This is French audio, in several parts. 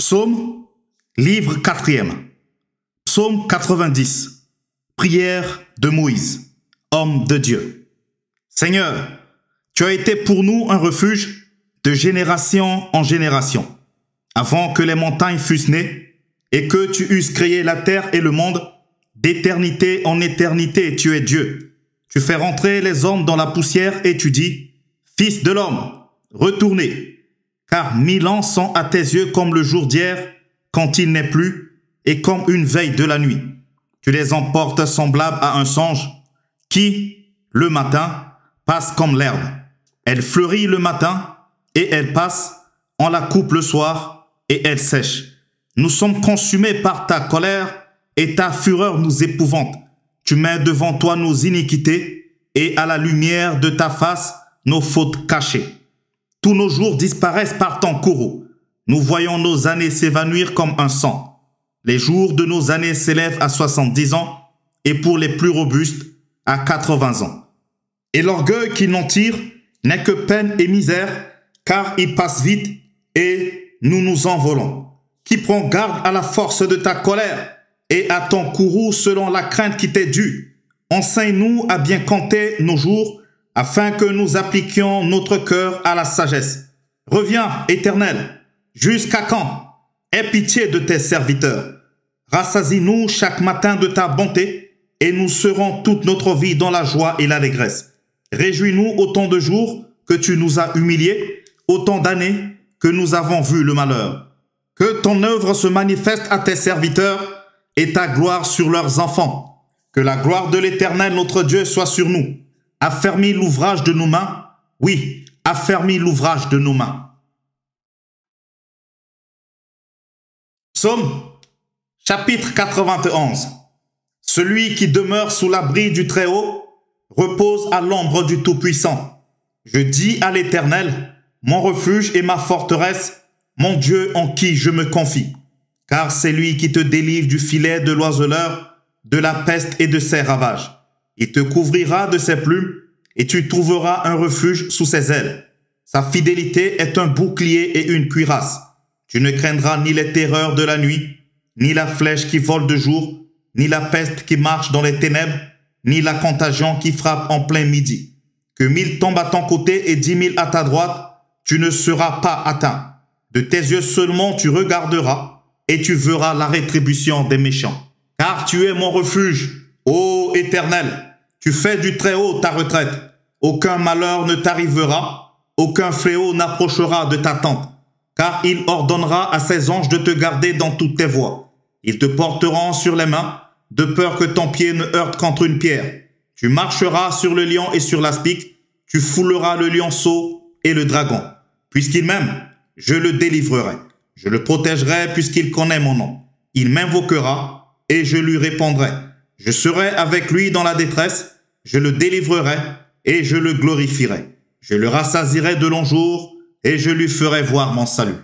Psaume, livre 4e. Psaume 90. Prière de Moïse, homme de Dieu. Seigneur, tu as été pour nous un refuge de génération en génération, avant que les montagnes fussent nées et que tu eusses créé la terre et le monde, d'éternité en éternité tu es Dieu. Tu fais rentrer les hommes dans la poussière et tu dis, Fils de l'homme, retournez, car 1000 ans sont à tes yeux comme le jour d'hier, quand il n'est plus, et comme une veille de la nuit. Tu les emportes semblables à un songe, qui, le matin, passe comme l'herbe. Elle fleurit le matin, et elle passe, on la coupe le soir, et elle sèche. Nous sommes consumés par ta colère, et ta fureur nous épouvante. Tu mets devant toi nos iniquités, et à la lumière de ta face, nos fautes cachées. Tous nos jours disparaissent par ton courroux. Nous voyons nos années s'évanouir comme un sang. Les jours de nos années s'élèvent à 70 ans, et pour les plus robustes, à 80 ans. Et l'orgueil qui n'en tire n'est que peine et misère, car il passe vite, et nous nous envolons. Qui prend garde à la force de ta colère, et à ton courroux selon la crainte qui t'est due. Enseigne-nous à bien compter nos jours, afin que nous appliquions notre cœur à la sagesse. Reviens, Éternel, jusqu'à quand? Aie pitié de tes serviteurs. Rassasie-nous chaque matin de ta bonté, et nous serons toute notre vie dans la joie et l'allégresse. Réjouis-nous autant de jours que tu nous as humiliés, autant d'années que nous avons vu le malheur. Que ton œuvre se manifeste à tes serviteurs, et ta gloire sur leurs enfants. Que la gloire de l'Éternel notre Dieu soit sur nous. Affermis l'ouvrage de nos mains, oui, affermis l'ouvrage de nos mains. Psaume, chapitre 91. Celui qui demeure sous l'abri du Très-Haut repose à l'ombre du Tout-Puissant. Je dis à l'Éternel, mon refuge et ma forteresse, mon Dieu en qui je me confie. Car c'est lui qui te délivre du filet de l'oiseleur, de la peste et de ses ravages. Il te couvrira de ses plumes, et tu trouveras un refuge sous ses ailes. Sa fidélité est un bouclier et une cuirasse. Tu ne craindras ni les terreurs de la nuit, ni la flèche qui vole de jour, ni la peste qui marche dans les ténèbres, ni la contagion qui frappe en plein midi. Que 1000 tombent à ton côté et 10 000 à ta droite, tu ne seras pas atteint. De tes yeux seulement tu regarderas, et tu verras la rétribution des méchants. Car tu es mon refuge, ô Éternel. Tu fais du Très-Haut ta retraite. Aucun malheur ne t'arrivera, aucun fléau n'approchera de ta tente. Car il ordonnera à ses anges de te garder dans toutes tes voies. Ils te porteront sur les mains, de peur que ton pied ne heurte contre une pierre. Tu marcheras sur le lion et sur l'aspic, tu fouleras le lionceau et le dragon. Puisqu'il m'aime, je le délivrerai. Je le protégerai puisqu'il connaît mon nom. Il m'invoquera et je lui répondrai. Je serai avec lui dans la détresse, je le délivrerai et je le glorifierai. Je le rassasierai de longs jours et je lui ferai voir mon salut.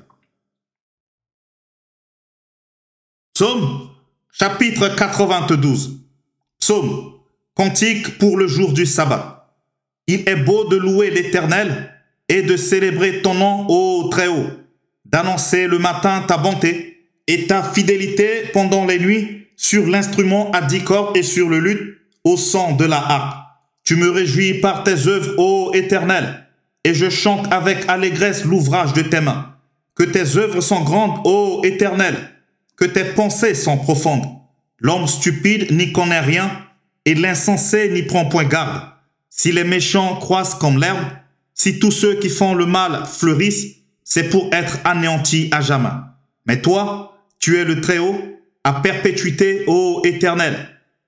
Psaume, chapitre 92. Psaume, cantique pour le jour du sabbat. Il est beau de louer l'Éternel et de célébrer ton nom, ô Très-Haut, d'annoncer le matin ta bonté et ta fidélité pendant les nuits, sur l'instrument à 10 cordes et sur le luth au son de la harpe. Tu me réjouis par tes œuvres, ô Éternel, et je chante avec allégresse l'ouvrage de tes mains. Que tes œuvres sont grandes, ô Éternel, que tes pensées sont profondes. L'homme stupide n'y connaît rien, et l'insensé n'y prend point garde. Si les méchants croissent comme l'herbe, si tous ceux qui font le mal fleurissent, c'est pour être anéantis à jamais. Mais toi, tu es le Très-Haut, à perpétuité, ô Éternel,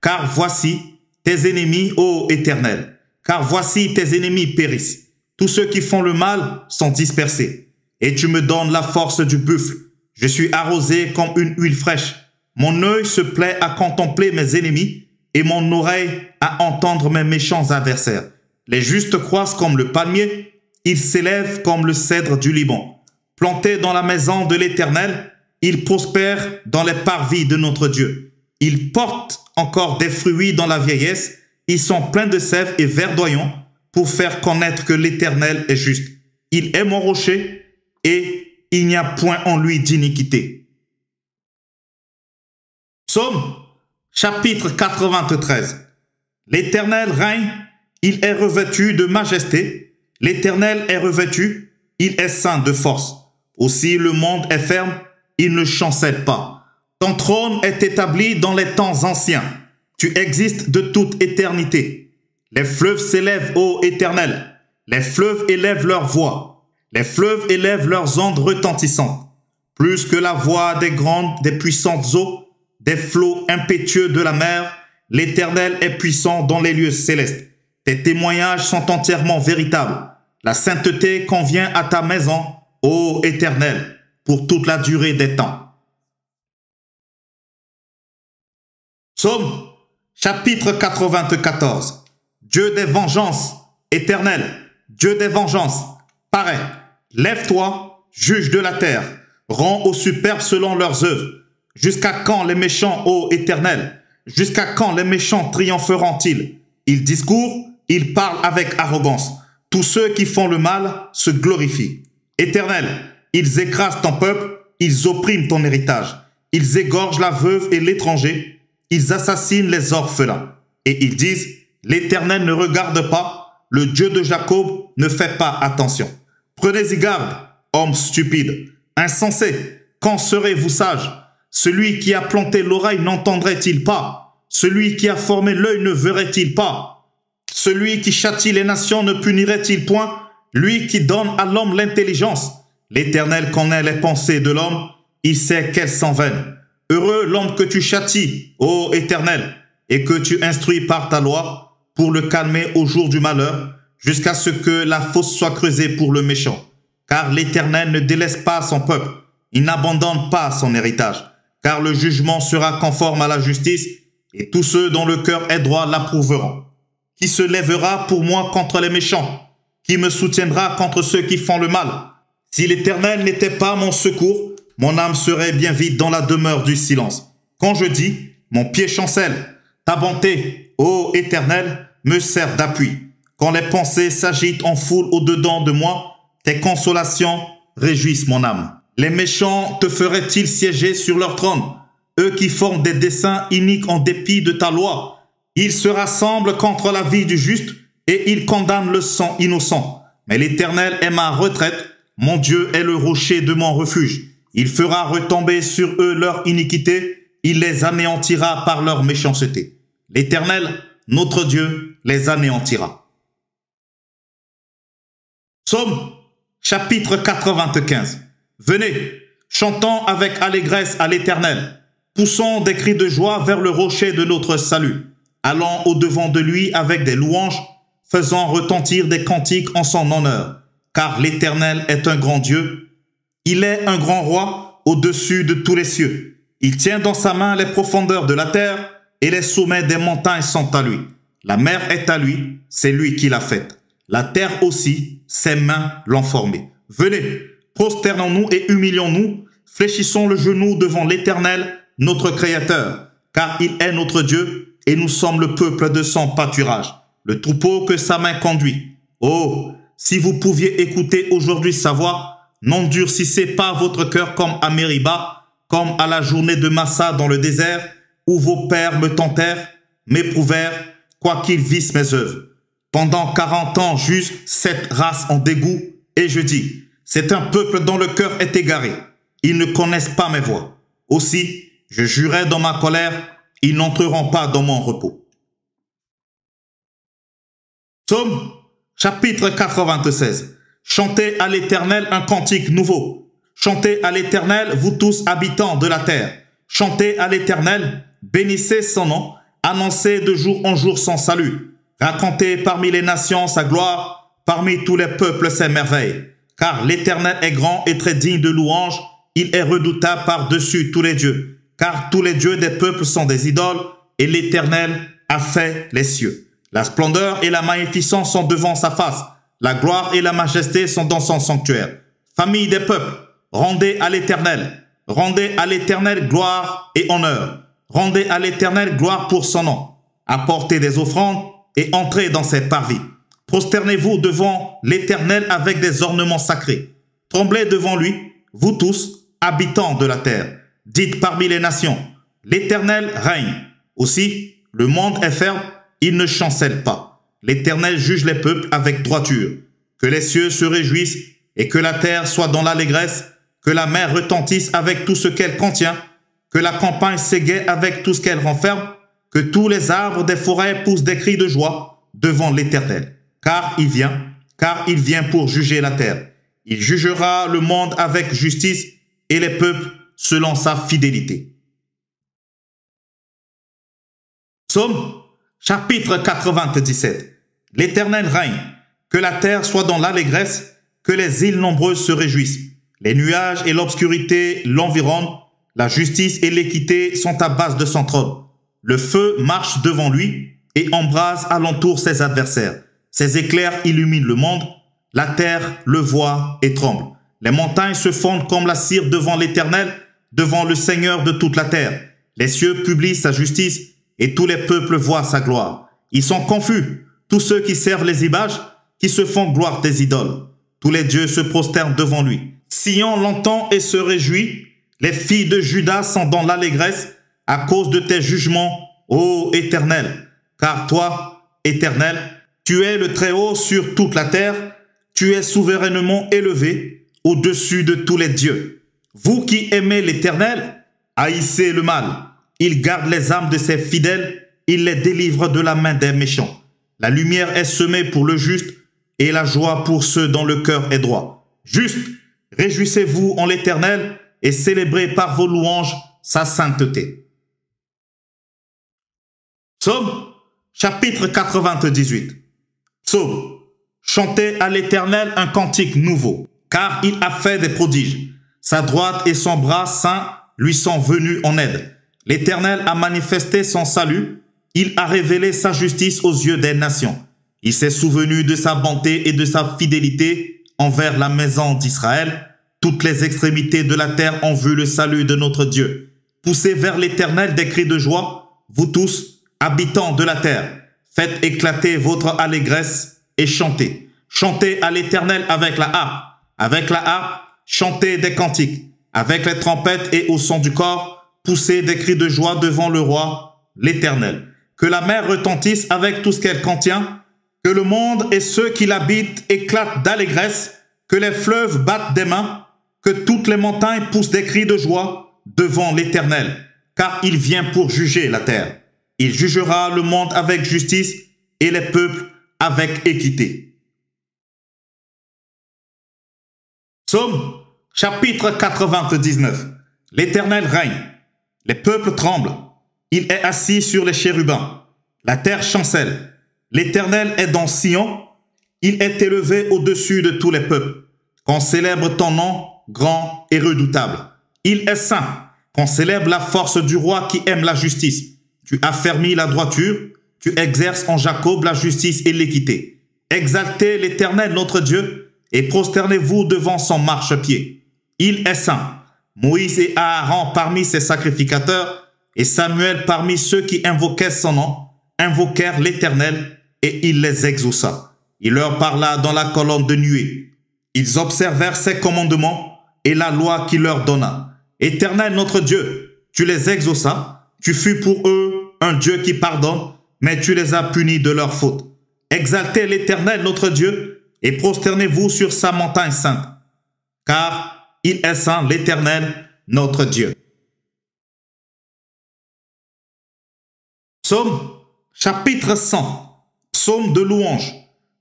car voici tes ennemis, ô Éternel, car voici tes ennemis périssent. Tous ceux qui font le mal sont dispersés. Et tu me donnes la force du buffle. Je suis arrosé comme une huile fraîche. Mon œil se plaît à contempler mes ennemis et mon oreille à entendre mes méchants adversaires. Les justes croissent comme le palmier, ils s'élèvent comme le cèdre du Liban. Plantés dans la maison de l'Éternel, ils prospèrent dans les parvis de notre Dieu. Ils portent encore des fruits dans la vieillesse. Ils sont pleins de sève et verdoyants pour faire connaître que l'Éternel est juste. Il est mon rocher et il n'y a point en lui d'iniquité. Psaume, chapitre 93. L'Éternel règne, il est revêtu de majesté. L'Éternel est revêtu, il est saint de force. Aussi le monde est ferme, il ne chancelle pas. Ton trône est établi dans les temps anciens. Tu existes de toute éternité. Les fleuves s'élèvent, ô Éternel. Les fleuves élèvent leur voix. Les fleuves élèvent leurs ondes retentissantes. Plus que la voix des grandes, des puissantes eaux, des flots impétueux de la mer, l'Éternel est puissant dans les lieux célestes. Tes témoignages sont entièrement véritables. La sainteté convient à ta maison, ô Éternel, pour toute la durée des temps. Psaume, chapitre 94. Dieu des vengeances, Éternel, Dieu des vengeances, parais, lève-toi, juge de la terre, rends aux superbes selon leurs œuvres. Jusqu'à quand les méchants, ô Éternel? Jusqu'à quand les méchants triompheront-ils? Ils discourent, ils parlent avec arrogance. Tous ceux qui font le mal se glorifient. Éternel, ils écrasent ton peuple, ils oppriment ton héritage. Ils égorgent la veuve et l'étranger. Ils assassinent les orphelins. Et ils disent, l'Éternel ne regarde pas, le Dieu de Jacob ne fait pas attention. Prenez-y garde, hommes stupides, insensés, quand serez-vous sages? Celui qui a planté l'oreille n'entendrait-il pas? Celui qui a formé l'œil ne verrait-il pas? Celui qui châtie les nations ne punirait-il point? Lui qui donne à l'homme l'intelligence. L'Éternel connaît les pensées de l'homme, il sait qu'elles s'en vainent. Heureux l'homme que tu châties, ô Éternel, et que tu instruis par ta loi, pour le calmer au jour du malheur, jusqu'à ce que la fosse soit creusée pour le méchant. Car l'Éternel ne délaisse pas son peuple, il n'abandonne pas son héritage, car le jugement sera conforme à la justice, et tous ceux dont le cœur est droit l'approuveront. Qui se lèvera pour moi contre les méchants? Qui me soutiendra contre ceux qui font le mal? Si l'Éternel n'était pas mon secours, mon âme serait bien vide dans la demeure du silence. Quand je dis, mon pied chancelle, ta bonté, ô Éternel, me sert d'appui. Quand les pensées s'agitent en foule au-dedans de moi, tes consolations réjouissent mon âme. Les méchants te feraient-ils siéger sur leur trône? Eux qui forment des desseins iniques en dépit de ta loi. Ils se rassemblent contre la vie du juste et ils condamnent le sang innocent. Mais l'Éternel est ma retraite, mon Dieu est le rocher de mon refuge. Il fera retomber sur eux leur iniquité, il les anéantira par leur méchanceté. L'Éternel, notre Dieu, les anéantira. Psaume, chapitre 95. Venez, chantons avec allégresse à l'Éternel. Poussons des cris de joie vers le rocher de notre salut. Allons au-devant de lui avec des louanges, faisant retentir des cantiques en son honneur. Car l'Éternel est un grand Dieu. Il est un grand roi au-dessus de tous les cieux. Il tient dans sa main les profondeurs de la terre et les sommets des montagnes sont à lui. La mer est à lui, c'est lui qui l'a faite. La terre aussi, ses mains l'ont formée. Venez, prosternons-nous et humilions-nous, fléchissons le genou devant l'Éternel, notre Créateur, car il est notre Dieu et nous sommes le peuple de son pâturage, le troupeau que sa main conduit. Oh, si vous pouviez écouter aujourd'hui sa voix, n'endurcissez pas votre cœur comme à Mériba, comme à la journée de Massa dans le désert, où vos pères me tentèrent, m'éprouvèrent, quoiqu'ils vissent mes œuvres. Pendant 40 ans j'use cette race en dégoût, et je dis, c'est un peuple dont le cœur est égaré. Ils ne connaissent pas mes voies. Aussi, je jurai dans ma colère, ils n'entreront pas dans mon repos. Psaume, chapitre 96. Chantez à l'Éternel un cantique nouveau. Chantez à l'Éternel, vous tous habitants de la terre. Chantez à l'Éternel, bénissez son nom, annoncez de jour en jour son salut. Racontez parmi les nations sa gloire, parmi tous les peuples ses merveilles. Car l'Éternel est grand et très digne de louange, il est redoutable par-dessus tous les dieux. Car tous les dieux des peuples sont des idoles, et l'Éternel a fait les cieux. La splendeur et la magnificence sont devant sa face. La gloire et la majesté sont dans son sanctuaire. Famille des peuples, rendez à l'Éternel gloire et honneur. Rendez à l'Éternel gloire pour son nom. Apportez des offrandes et entrez dans ses parvis. Prosternez-vous devant l'Éternel avec des ornements sacrés. Tremblez devant lui, vous tous, habitants de la terre. Dites parmi les nations, L'Éternel règne. Aussi, le monde est ferme, il ne chancelle pas. L'Éternel juge les peuples avec droiture. Que les cieux se réjouissent et que la terre soit dans l'allégresse, que la mer retentisse avec tout ce qu'elle contient, que la campagne s'égaie avec tout ce qu'elle renferme, que tous les arbres des forêts poussent des cris de joie devant l'Éternel. Car il vient pour juger la terre. Il jugera le monde avec justice et les peuples selon sa fidélité. Psaume, chapitre 97. L'Éternel règne, que la terre soit dans l'allégresse, que les îles nombreuses se réjouissent. Les nuages et l'obscurité l'environnent, la justice et l'équité sont à base de son trône. Le feu marche devant lui et embrase alentour ses adversaires. Ses éclairs illuminent le monde, la terre le voit et tremble. Les montagnes se fondent comme la cire devant l'Éternel, devant le Seigneur de toute la terre. Les cieux publient sa justice et tous les peuples voient sa gloire. Ils sont confus, tous ceux qui servent les images, qui se font gloire des idoles. Tous les dieux se prosternent devant lui. Sion l'entend et se réjouit. Les filles de Juda sont dans l'allégresse à cause de tes jugements, ô Éternel. Car toi, Éternel, tu es le Très-Haut sur toute la terre. Tu es souverainement élevé au-dessus de tous les dieux. Vous qui aimez l'Éternel, haïssez le mal. Il garde les âmes de ses fidèles, il les délivre de la main des méchants. La lumière est semée pour le juste et la joie pour ceux dont le cœur est droit. Juste, réjouissez-vous en l'Éternel et célébrez par vos louanges sa sainteté. Psaume, chapitre 98. Psaume, chantez à l'Éternel un cantique nouveau, car il a fait des prodiges. Sa droite et son bras saint lui sont venus en aide. L'Éternel a manifesté son salut, il a révélé sa justice aux yeux des nations. Il s'est souvenu de sa bonté et de sa fidélité envers la maison d'Israël. Toutes les extrémités de la terre ont vu le salut de notre Dieu. Poussez vers l'Éternel des cris de joie, vous tous, habitants de la terre. Faites éclater votre allégresse et chantez. Chantez à l'Éternel avec la harpe. Avec la harpe, chantez des cantiques. Avec les trompettes et au son du corps, poussez des cris de joie devant le roi, l'Éternel. Que la mer retentisse avec tout ce qu'elle contient, que le monde et ceux qui l'habitent éclatent d'allégresse, que les fleuves battent des mains, que toutes les montagnes poussent des cris de joie devant l'Éternel, car il vient pour juger la terre. Il jugera le monde avec justice et les peuples avec équité. Psaume, chapitre 99. L'Éternel règne. Les peuples tremblent. Il est assis sur les chérubins. La terre chancelle. L'Éternel est dans Sion. Il est élevé au-dessus de tous les peuples. Qu'on célèbre ton nom, grand et redoutable. Il est saint. Qu'on célèbre la force du roi qui aime la justice. Tu affermis la droiture. Tu exerces en Jacob la justice et l'équité. Exaltez l'Éternel notre Dieu et prosternez-vous devant son marchepied. Il est saint. Moïse et Aaron parmi ses sacrificateurs et Samuel parmi ceux qui invoquaient son nom, invoquèrent l'Éternel et il les exauça. Il leur parla dans la colonne de nuée. Ils observèrent ses commandements et la loi qu'il leur donna. Éternel notre Dieu, tu les exauças, tu fus pour eux un Dieu qui pardonne, mais tu les as punis de leurs fautes. Exaltez l'Éternel notre Dieu et prosternez-vous sur sa montagne sainte, car il est saint l'Éternel notre Dieu. Psaume, chapitre 100. Psaume de louange.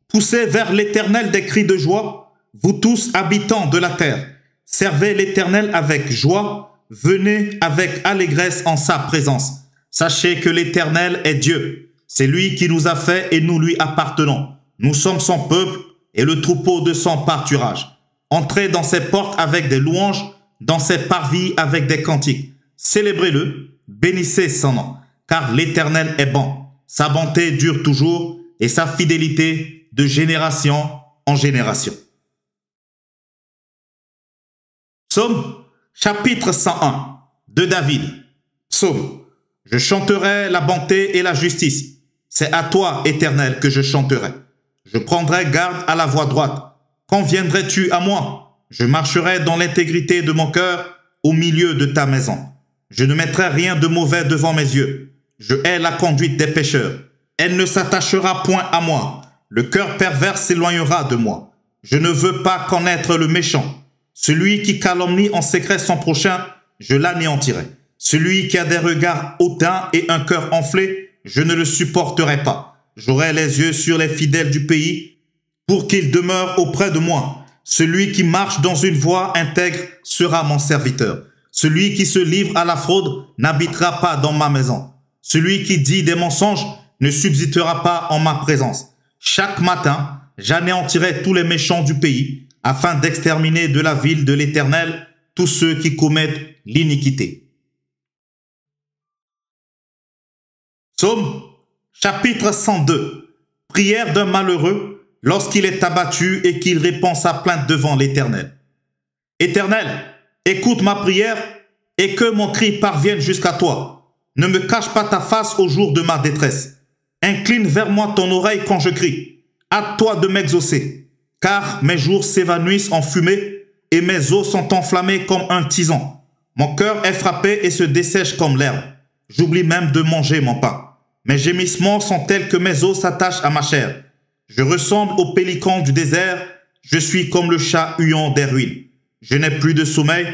Poussez vers l'Éternel des cris de joie, vous tous habitants de la terre. Servez l'Éternel avec joie, venez avec allégresse en sa présence. Sachez que l'Éternel est Dieu. C'est lui qui nous a fait et nous lui appartenons. Nous sommes son peuple et le troupeau de son pâturage. Entrez dans ses portes avec des louanges, dans ses parvis avec des cantiques. Célébrez-le, bénissez son nom, car l'Éternel est bon. Sa bonté dure toujours et sa fidélité de génération en génération. Psaume, chapitre 101, de David. Psaume, je chanterai la bonté et la justice. C'est à toi, Éternel, que je chanterai. Je prendrai garde à la voie droite. Quand viendrais-tu à moi? Je marcherai dans l'intégrité de mon cœur au milieu de ta maison. Je ne mettrai rien de mauvais devant mes yeux. Je hais la conduite des pécheurs. Elle ne s'attachera point à moi. Le cœur pervers s'éloignera de moi. Je ne veux pas connaître le méchant. Celui qui calomnie en secret son prochain, je l'anéantirai. Celui qui a des regards hautains et un cœur enflé, je ne le supporterai pas. J'aurai les yeux sur les fidèles du pays pour qu'ils demeurent auprès de moi. Celui qui marche dans une voie intègre sera mon serviteur. Celui qui se livre à la fraude n'habitera pas dans ma maison. Celui qui dit des mensonges ne subsistera pas en ma présence. Chaque matin, j'anéantirai tous les méchants du pays, afin d'exterminer de la ville de l'Éternel tous ceux qui commettent l'iniquité. Psaume, chapitre 102. Prière d'un malheureux lorsqu'il est abattu et qu'il répand sa plainte devant l'Éternel. Éternel, écoute ma prière et que mon cri parvienne jusqu'à toi. Ne me cache pas ta face au jour de ma détresse. Incline vers moi ton oreille quand je crie. Hâte-toi de m'exaucer, car mes jours s'évanouissent en fumée et mes os sont enflammés comme un tison. Mon cœur est frappé et se dessèche comme l'herbe. J'oublie même de manger mon pain. Mes gémissements sont tels que mes os s'attachent à ma chair. Je ressemble au pélican du désert. Je suis comme le chat huant des ruines. Je n'ai plus de sommeil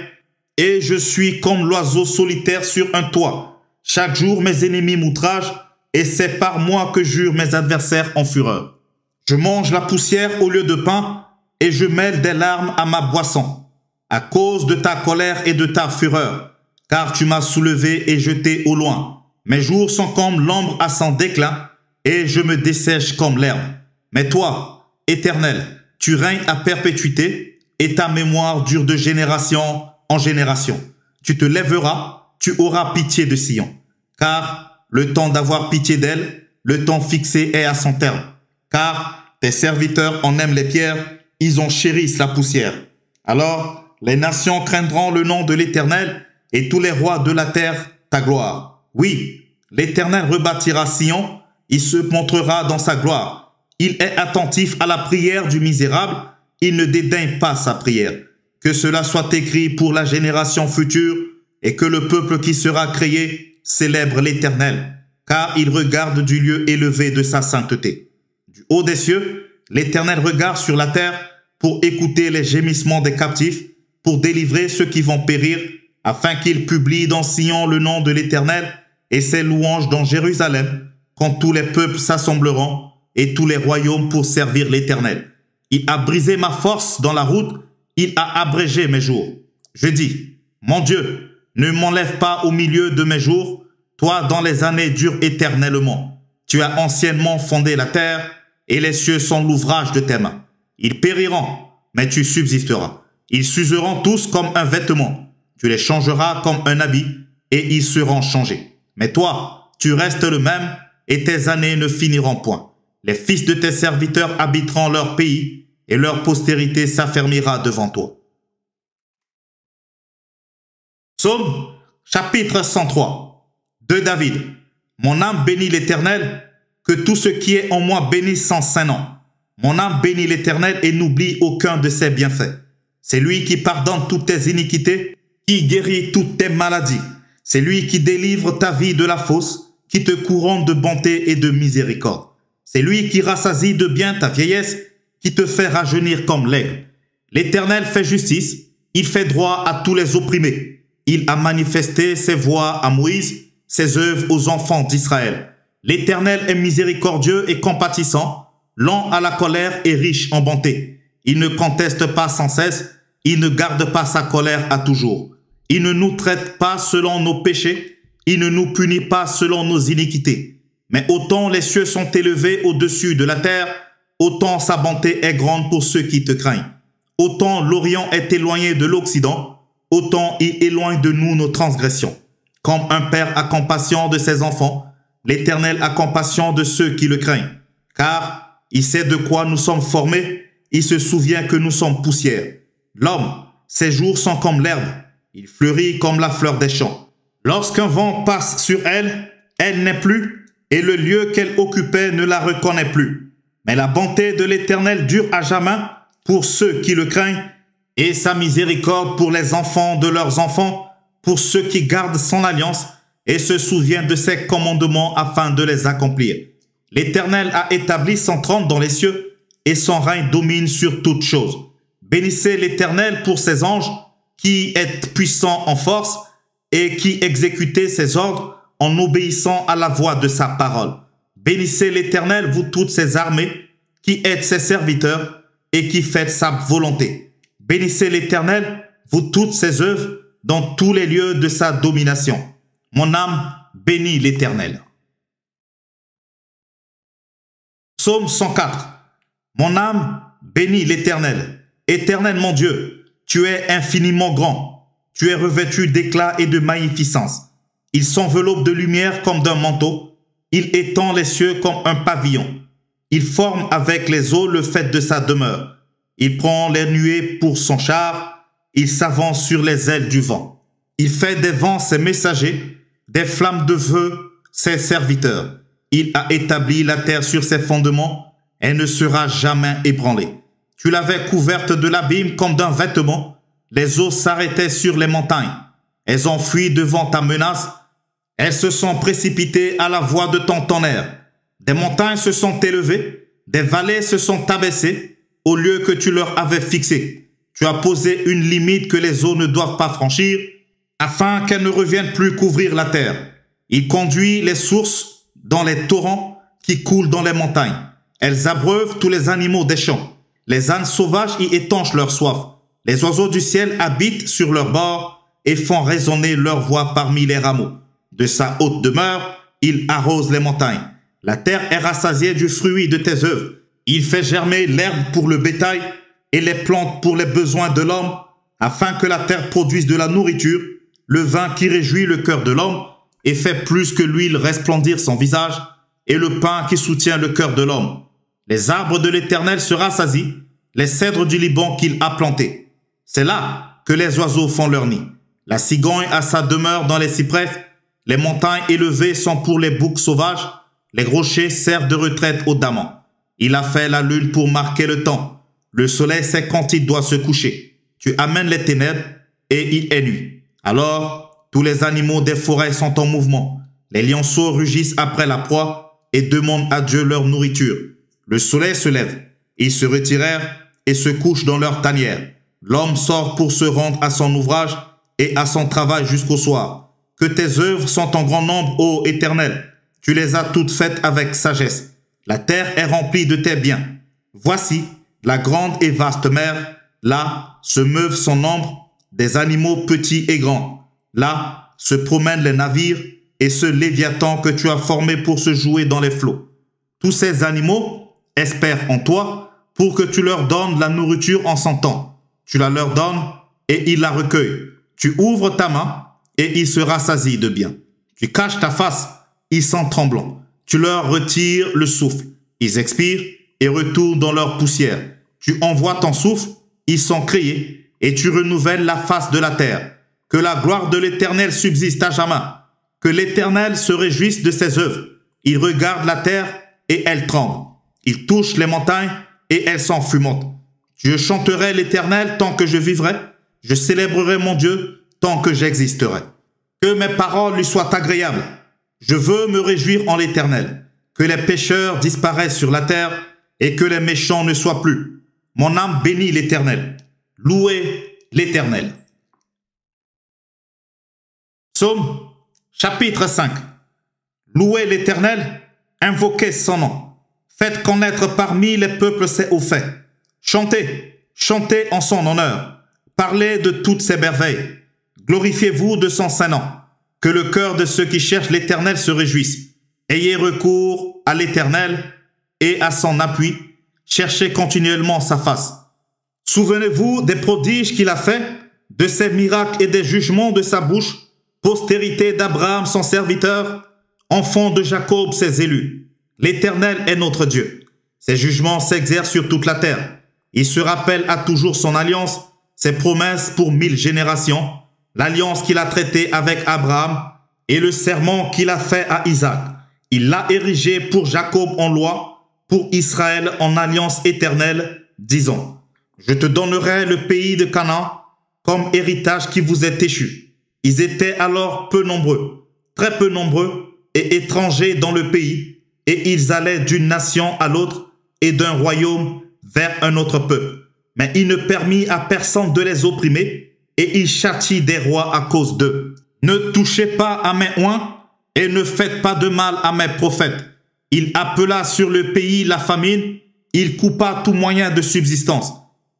et je suis comme l'oiseau solitaire sur un toit. Chaque jour, mes ennemis m'outragent et c'est par moi que jurent mes adversaires en fureur. Je mange la poussière au lieu de pain et je mêle des larmes à ma boisson, à cause de ta colère et de ta fureur, car tu m'as soulevé et jeté au loin. Mes jours sont comme l'ombre à son déclin et je me dessèche comme l'herbe. Mais toi, Éternel, tu règnes à perpétuité et ta mémoire dure de génération en génération. Tu te lèveras, tu auras pitié de Sion, car le temps d'avoir pitié d'elle, le temps fixé est à son terme. Car tes serviteurs en aiment les pierres, ils en chérissent la poussière. Alors les nations craindront le nom de l'Éternel et tous les rois de la terre ta gloire. Oui, l'Éternel rebâtira Sion, il se montrera dans sa gloire. Il est attentif à la prière du misérable, il ne dédaigne pas sa prière. Que cela soit écrit pour la génération future et que le peuple qui sera créé célèbre l'Éternel, car il regarde du lieu élevé de sa sainteté. Du haut des cieux, l'Éternel regarde sur la terre pour écouter les gémissements des captifs, pour délivrer ceux qui vont périr, afin qu'il publie dans Sion le nom de l'Éternel et ses louanges dans Jérusalem, quand tous les peuples s'assembleront et tous les royaumes pour servir l'Éternel. Il a brisé ma force dans la route, il a abrégé mes jours. Je dis, mon Dieu, ne m'enlève pas au milieu de mes jours, toi dont les années durent éternellement. Tu as anciennement fondé la terre, et les cieux sont l'ouvrage de tes mains. Ils périront, mais tu subsisteras. Ils s'useront tous comme un vêtement. Tu les changeras comme un habit, et ils seront changés. Mais toi, tu restes le même, et tes années ne finiront point. Les fils de tes serviteurs habiteront leur pays, et leur postérité s'affermira devant toi. Psaume, chapitre 103. De David. Mon âme bénit l'Éternel, que tout ce qui est en moi bénisse son saint nom. Mon âme bénit l'Éternel et n'oublie aucun de ses bienfaits. C'est lui qui pardonne toutes tes iniquités, qui guérit toutes tes maladies. C'est lui qui délivre ta vie de la fosse, qui te couronne de bonté et de miséricorde. C'est lui qui rassasie de bien ta vieillesse, qui te fait rajeunir comme l'aigle. L'Éternel fait justice, il fait droit à tous les opprimés. Il a manifesté ses voies à Moïse, ses œuvres aux enfants d'Israël. L'Éternel est miséricordieux et compatissant, lent à la colère et riche en bonté. Il ne conteste pas sans cesse, il ne garde pas sa colère à toujours. Il ne nous traite pas selon nos péchés, il ne nous punit pas selon nos iniquités. Mais autant les cieux sont élevés au-dessus de la terre, autant sa bonté est grande pour ceux qui te craignent. Autant l'Orient est éloigné de l'Occident, autant il éloigne de nous nos transgressions. Comme un père a compassion de ses enfants, l'Éternel a compassion de ceux qui le craignent. Car il sait de quoi nous sommes formés, il se souvient que nous sommes poussière. L'homme, ses jours sont comme l'herbe, il fleurit comme la fleur des champs. Lorsqu'un vent passe sur elle, elle n'est plus, et le lieu qu'elle occupait ne la reconnaît plus. Mais la bonté de l'Éternel dure à jamais pour ceux qui le craignent, et sa miséricorde pour les enfants de leurs enfants, pour ceux qui gardent son alliance et se souvient de ses commandements afin de les accomplir. L'Éternel a établi son trône dans les cieux et son règne domine sur toutes choses. Bénissez l'Éternel pour ses anges qui est puissant en force et qui exécutez ses ordres en obéissant à la voix de sa parole. Bénissez l'Éternel, vous toutes ses armées, qui êtes ses serviteurs et qui faites sa volonté. Bénissez l'Éternel, vous toutes ses œuvres, dans tous les lieux de sa domination. Mon âme bénit l'Éternel. Psaume 104. Mon âme bénit l'Éternel. Éternel mon Dieu, tu es infiniment grand. Tu es revêtu d'éclat et de magnificence. Il s'enveloppe de lumière comme d'un manteau. Il étend les cieux comme un pavillon. Il forme avec les eaux le fait de sa demeure. Il prend les nuées pour son char. Il s'avance sur les ailes du vent. Il fait des vents ses messagers, des flammes de feu ses serviteurs. Il a établi la terre sur ses fondements et ne sera jamais ébranlée. Tu l'avais couverte de l'abîme comme d'un vêtement. Les eaux s'arrêtaient sur les montagnes. Elles ont fui devant ta menace. Elles se sont précipitées à la voix de ton tonnerre. Des montagnes se sont élevées, des vallées se sont abaissées au lieu que tu leur avais fixé. Tu as posé une limite que les eaux ne doivent pas franchir, afin qu'elles ne reviennent plus couvrir la terre. Il conduit les sources dans les torrents qui coulent dans les montagnes. Elles abreuvent tous les animaux des champs. Les ânes sauvages y étanchent leur soif. Les oiseaux du ciel habitent sur leurs bords et font résonner leur voix parmi les rameaux. De sa haute demeure, il arrose les montagnes. La terre est rassasiée du fruit de tes œuvres. Il fait germer l'herbe pour le bétail et les plantes pour les besoins de l'homme, afin que la terre produise de la nourriture, le vin qui réjouit le cœur de l'homme et fait plus que l'huile resplendir son visage, et le pain qui soutient le cœur de l'homme. Les arbres de l'Éternel se rassasient, les cèdres du Liban qu'il a plantés. C'est là que les oiseaux font leur nid. La cigogne a sa demeure dans les cyprès. Les montagnes élevées sont pour les boucs sauvages. Les rochers servent de retraite aux damans. Il a fait la lune pour marquer le temps. Le soleil sait quand il doit se coucher. Tu amènes les ténèbres et il est nuit. Alors, tous les animaux des forêts sont en mouvement. Les lionceaux rugissent après la proie et demandent à Dieu leur nourriture. Le soleil se lève. Ils se retirèrent et se couchent dans leur tanière. L'homme sort pour se rendre à son ouvrage et à son travail jusqu'au soir. Que tes œuvres sont en grand nombre, ô Éternel. Tu les as toutes faites avec sagesse. La terre est remplie de tes biens. Voici la grande et vaste mer. Là se meuvent son nombre des animaux petits et grands. Là se promènent les navires et ce léviathan que tu as formé pour se jouer dans les flots. Tous ces animaux espèrent en toi pour que tu leur donnes la nourriture en son temps. Tu la leur donnes et ils la recueillent. Tu ouvres ta main et ils se rassasient de bien. Tu caches ta face, ils sont tremblants. Tu leur retires le souffle. Ils expirent et retournent dans leur poussière. Tu envoies ton souffle, ils sont créés et tu renouvelles la face de la terre. Que la gloire de l'Éternel subsiste à jamais. Que l'Éternel se réjouisse de ses œuvres. Il regarde la terre et elle tremble. Il touche les montagnes et elles sont fumantes. Je chanterai l'Éternel tant que je vivrai. Je célébrerai mon Dieu tant que j'existerai. Que mes paroles lui soient agréables. Je veux me réjouir en l'Éternel. Que les pécheurs disparaissent sur la terre et que les méchants ne soient plus. Mon âme bénit l'Éternel. Louez l'Éternel. Psaume chapitre 5. Louez l'Éternel, invoquez son nom. Faites connaître parmi les peuples ses hauts faits. Chantez, chantez en son honneur. Parlez de toutes ses merveilles. Glorifiez-vous de son saint nom. Que le cœur de ceux qui cherchent l'Éternel se réjouisse. Ayez recours à l'Éternel et à son appui. Cherchez continuellement sa face. Souvenez-vous des prodiges qu'il a faits, de ses miracles et des jugements de sa bouche, postérité d'Abraham son serviteur, enfant de Jacob ses élus. L'Éternel est notre Dieu. Ses jugements s'exercent sur toute la terre. Il se rappelle à toujours son alliance, ses promesses pour 1000 générations, l'alliance qu'il a traitée avec Abraham et le serment qu'il a fait à Isaac. Il l'a érigé pour Jacob en loi, pour Israël en alliance éternelle, disant: Je te donnerai le pays de Canaan comme héritage qui vous est échu. Ils étaient alors peu nombreux, très peu nombreux et étrangers dans le pays, et ils allaient d'une nation à l'autre et d'un royaume vers un autre peuple. Mais il ne permit à personne de les opprimer, et il châtie des rois à cause d'eux. Ne touchez pas à mes oints, et ne faites pas de mal à mes prophètes. Il appela sur le pays la famine, il coupa tout moyen de subsistance.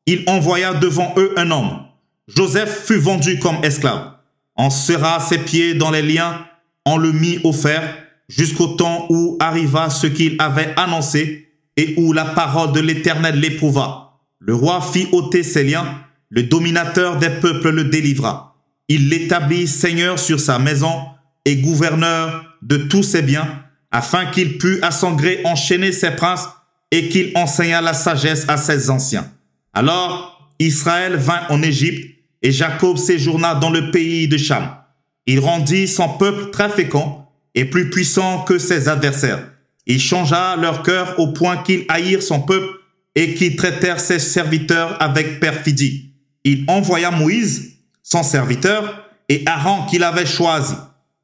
Il envoya devant eux un homme. Joseph fut vendu comme esclave. On serra ses pieds dans les liens, on le mit au fer, jusqu'au temps où arriva ce qu'il avait annoncé et où la parole de l'Éternel l'éprouva. Le roi fit ôter ses liens, le dominateur des peuples le délivra. Il l'établit seigneur sur sa maison et gouverneur de tous ses biens, afin qu'il pût à son gré enchaîner ses princes et qu'il enseignât la sagesse à ses anciens. Alors Israël vint en Égypte et Jacob séjourna dans le pays de Cham. Il rendit son peuple très fécond et plus puissant que ses adversaires. Il changea leur cœur au point qu'ils haïrent son peuple et qu'ils traitèrent ses serviteurs avec perfidie. Il envoya Moïse, son serviteur, et Aaron qu'il avait choisi.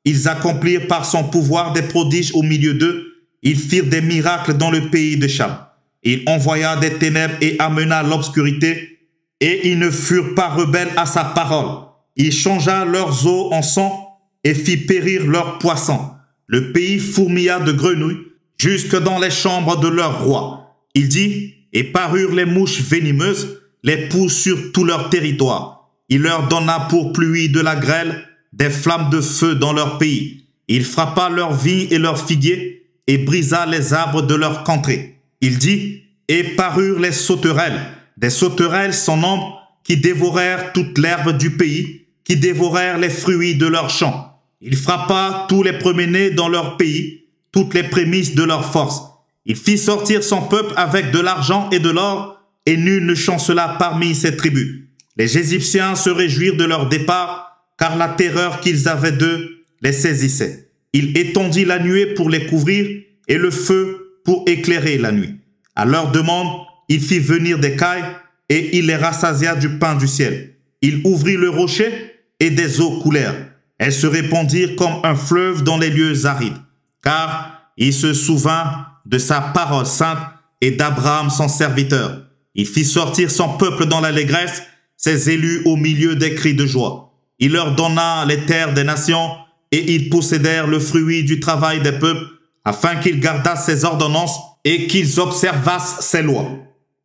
Ils accomplirent par son pouvoir des prodiges au milieu d'eux. Ils firent des miracles dans le pays de Cham. Il envoya des ténèbres et amena l'obscurité, et ils ne furent pas rebelles à sa parole. Il changea leurs eaux en sang et fit périr leurs poissons. Le pays fourmilla de grenouilles jusque dans les chambres de leur roi. Il dit, et parurent les mouches venimeuses, les poux sur tout leur territoire. Il leur donna pour pluie de la grêle, des flammes de feu dans leur pays. Il frappa leurs vignes et leurs figuiers et brisa les arbres de leur contrée. Il dit, et parurent les sauterelles, des sauterelles sans nombre qui dévorèrent toute l'herbe du pays, qui dévorèrent les fruits de leurs champs. Il frappa tous les premiers-nés dans leur pays, toutes les prémices de leur force. Il fit sortir son peuple avec de l'argent et de l'or, et nul ne chancela parmi ses tribus. Les Égyptiens se réjouirent de leur départ, car la terreur qu'ils avaient d'eux les saisissait. Il étendit la nuée pour les couvrir, et le feu pour éclairer la nuit. À leur demande, il fit venir des cailles, et il les rassasia du pain du ciel. Il ouvrit le rocher, et des eaux coulèrent. Elles se répandirent comme un fleuve dans les lieux arides, car il se souvint de sa parole sainte et d'Abraham son serviteur. Il fit sortir son peuple dans l'allégresse, ses élus au milieu des cris de joie. Il leur donna les terres des nations, et ils possédèrent le fruit du travail des peuples, afin qu'ils gardassent ses ordonnances et qu'ils observassent ses lois.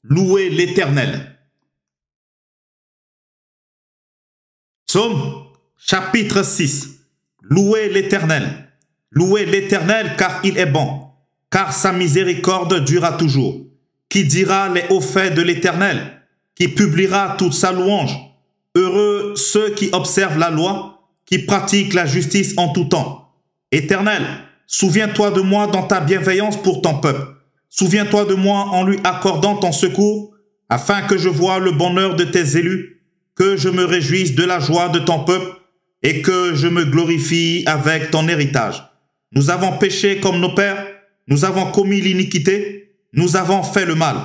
Louez l'Éternel. Psaume chapitre 6. Louez l'Éternel. Louez l'Éternel car il est bon, car sa miséricorde durera toujours. Qui dira les hauts faits de l'Éternel? Qui publiera toute sa louange? Heureux ceux qui observent la loi, qui pratiquent la justice en tout temps. Éternel, souviens-toi de moi dans ta bienveillance pour ton peuple. Souviens-toi de moi en lui accordant ton secours, afin que je voie le bonheur de tes élus, que je me réjouisse de la joie de ton peuple, et que je me glorifie avec ton héritage. Nous avons péché comme nos pères, nous avons commis l'iniquité, nous avons fait le mal.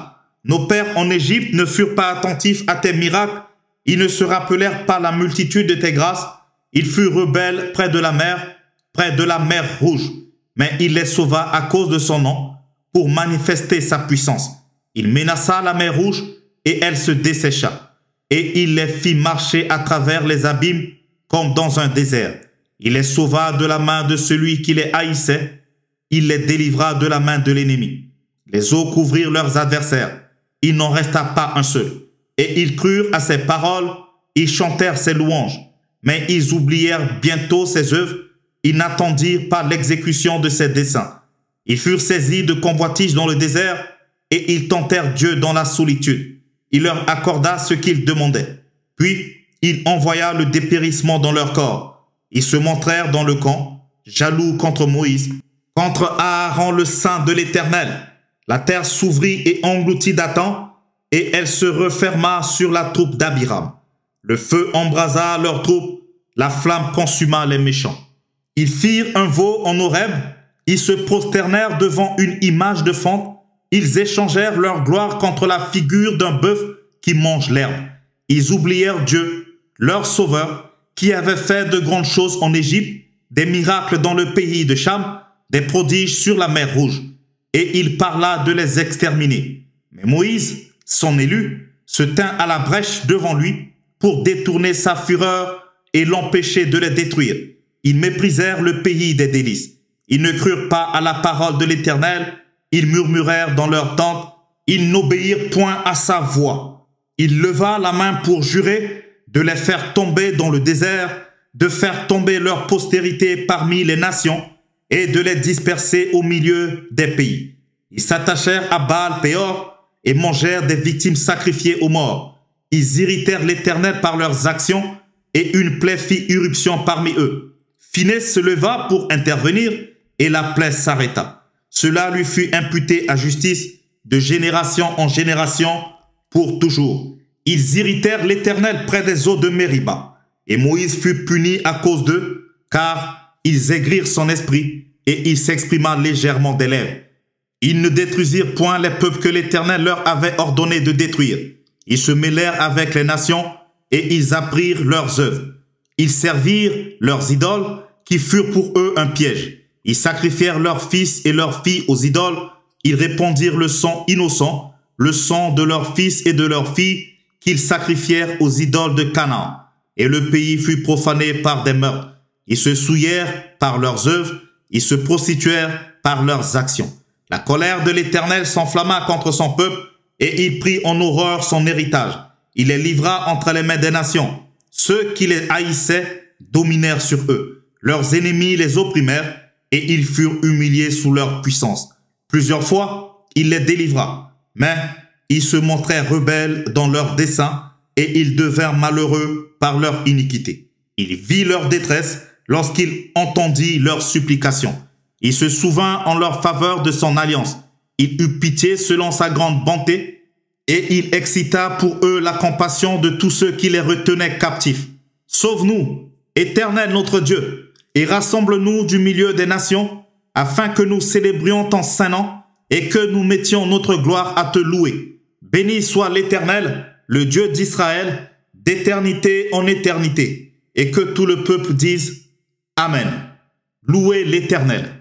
Nos pères en Égypte ne furent pas attentifs à tes miracles, ils ne se rappelèrent pas la multitude de tes grâces, ils furent rebelles près de la mer rouge, mais il les sauva à cause de son nom, pour manifester sa puissance. Il menaça la mer rouge, et elle se dessécha, et il les fit marcher à travers les abîmes, comme dans un désert. Il les sauva de la main de celui qui les haïssait, il les délivra de la main de l'ennemi. Les eaux couvrirent leurs adversaires, il n'en resta pas un seul. Et ils crurent à ses paroles, ils chantèrent ses louanges. Mais ils oublièrent bientôt ses œuvres, ils n'attendirent pas l'exécution de ses desseins. Ils furent saisis de convoitise dans le désert, et ils tentèrent Dieu dans la solitude. Il leur accorda ce qu'ils demandaient. Puis, il envoya le dépérissement dans leur corps. Ils se montrèrent dans le camp, jaloux contre Moïse, contre Aaron le saint de l'Éternel. La terre s'ouvrit et engloutit Dathan, et elle se referma sur la troupe d'Abiram. Le feu embrasa leur troupe, la flamme consuma les méchants. Ils firent un veau en Horeb, ils se prosternèrent devant une image de fente, ils échangèrent leur gloire contre la figure d'un bœuf qui mange l'herbe. Ils oublièrent Dieu, leur sauveur, qui avait fait de grandes choses en Égypte, des miracles dans le pays de Cham, des prodiges sur la mer Rouge. Et il parla de les exterminer. Mais Moïse, son élu, se tint à la brèche devant lui pour détourner sa fureur et l'empêcher de les détruire. Ils méprisèrent le pays des délices. Ils ne crurent pas à la parole de l'Éternel. Ils murmurèrent dans leur tente. Ils n'obéirent point à sa voix. Il leva la main pour jurer de les faire tomber dans le désert, de faire tomber leur postérité parmi les nations et de les disperser au milieu des pays. Ils s'attachèrent à Baal-Péor et mangèrent des victimes sacrifiées aux morts. Ils irritèrent l'Éternel par leurs actions et une plaie fit irruption parmi eux. Phinehas se leva pour intervenir et la plaie s'arrêta. Cela lui fut imputé à justice de génération en génération pour toujours. Ils irritèrent l'Éternel près des eaux de Mériba. Et Moïse fut puni à cause d'eux, car ils aigrirent son esprit et il s'exprima légèrement des lèvres. Ils ne détruisirent point les peuples que l'Éternel leur avait ordonné de détruire. Ils se mêlèrent avec les nations et ils apprirent leurs œuvres. Ils servirent leurs idoles qui furent pour eux un piège. Ils sacrifièrent leurs fils et leurs filles aux idoles. Ils répandirent le sang innocent, le sang de leurs fils et de leurs filles qu'ils sacrifièrent aux idoles de Canaan. Et le pays fut profané par des meurtres. Ils se souillèrent par leurs œuvres, ils se prostituèrent par leurs actions. La colère de l'Éternel s'enflamma contre son peuple, et il prit en horreur son héritage. Il les livra entre les mains des nations. Ceux qui les haïssaient dominèrent sur eux. Leurs ennemis les opprimèrent, et ils furent humiliés sous leur puissance. Plusieurs fois, il les délivra, mais ils se montrèrent rebelles dans leurs desseins, et ils devinrent malheureux par leur iniquité. Il vit leur détresse lorsqu'il entendit leurs supplications. Il se souvint en leur faveur de son alliance. Il eut pitié selon sa grande bonté, et il excita pour eux la compassion de tous ceux qui les retenaient captifs. Sauve-nous, Éternel notre Dieu, et rassemble-nous du milieu des nations, afin que nous célébrions ton saint nom, et que nous mettions notre gloire à te louer. Béni soit l'Éternel, le Dieu d'Israël, d'éternité en éternité, et que tout le peuple dise Amen. Louez l'Éternel.